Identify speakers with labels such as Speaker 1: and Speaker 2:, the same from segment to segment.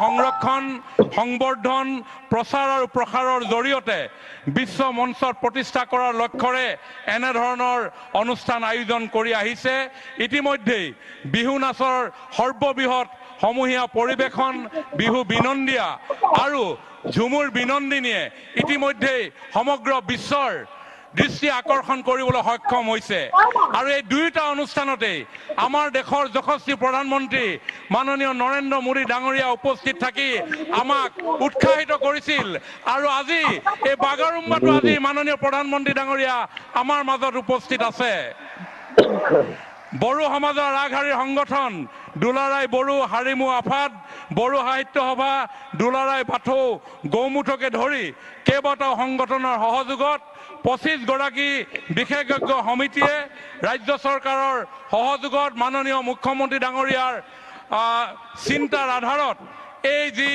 Speaker 1: সংৰক্ষণ সংবৰ্ধন প্ৰচাৰ আৰু প্ৰসাৰৰ জৰিয়তে বিশ্ব মঞ্চত প্ৰতিষ্ঠা কৰাৰ লক্ষ্যৰে এনেধৰণৰ অনুষ্ঠান আয়োজন কৰি আহিছে। ইতিমধ্যেই বিহু নাচৰ সৰ্ববৃহৎ সমূহীয়া পৰিৱেশন বিহু বিনন্দিয়া আৰু ঝুমুৰ বিনন্দিনীয়ে ইতিমধ্যেই সমগ্ৰ বিশ্বৰ দৃষ্টি আকৰ্ষণ কৰিবলৈ সক্ষম হৈছে। আৰু এই দুয়োটা অনুষ্ঠানতেই আমাৰ দেশৰ যশস্বী প্ৰধানমন্ত্ৰী মাননীয় নৰেন্দ্ৰ মোদী ডাঙৰীয়া উপস্থিত থাকি আমাক উৎসাহিত কৰিছিল। আৰু আজি এই বাগৰুম্বাটো আজি মাননীয় প্ৰধানমন্ত্ৰী ডাঙৰীয়া আমাৰ মাজত উপস্থিত আছে। বড়ো সমাজৰ আগশাৰীৰ সংগঠন দুলাৰাই বড়ো হাৰিমু আফাদ, বড়ো সাহিত্য সভা, দুলাৰাই বাথৌ গৌমুঠকে ধৰি কেইবাটাও সংগঠনৰ সহযোগত 25 গৰাকী বিশেষজ্ঞ সমিতিয়ে ৰাজ্য চৰকাৰৰ সহযোগত মাননীয় মুখ্যমন্ত্ৰী ডাঙৰীয়াৰ চিন্তাৰ আধাৰত এই যি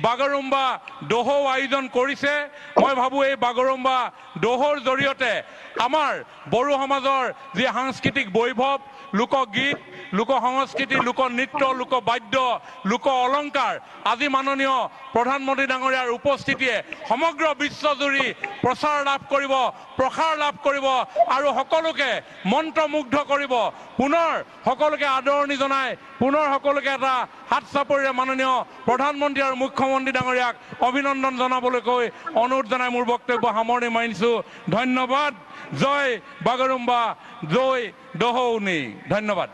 Speaker 1: বাগৰুম্বা দহৌ আয়োজন কৰিছে, মই ভাবোঁ এই বাগৰুম্বা দহৌৰ জৰিয়তে আমাৰ বড়ো সমাজৰ যি সাংস্কৃতিক বৈভৱ, লোকগীত, লোক সংস্কৃতি, লোকনৃত্য, লোকবাদ্য, লোক অলংকাৰ আজি মাননীয় প্ৰধানমন্ত্ৰী ডাঙৰীয়াৰ উপস্থিতিয়ে সমগ্ৰ বিশ্বজুৰি প্ৰচাৰ লাভ কৰিব, প্ৰসাৰ লাভ কৰিব আৰু সকলোকে মন্ত্ৰমুগ্ধ কৰিব। পুনৰ সকলোকে আদৰণি জনাই পুনৰ সকলোকে এটা হাত চাপৰিৰে মাননীয় প্ৰধানমন্ত্ৰী আৰু মুখ্যমন্ত্ৰী ডাঙৰীয়াক অভিনন্দন জনাবলৈ কৈ অনুৰোধ জনাই মোৰ বক্তব্য সামৰণি মাৰিছোঁ। ধন্যবাদ। জয় বাগৰুম্বা, জয় দহৌনি। ধন্যবাদ।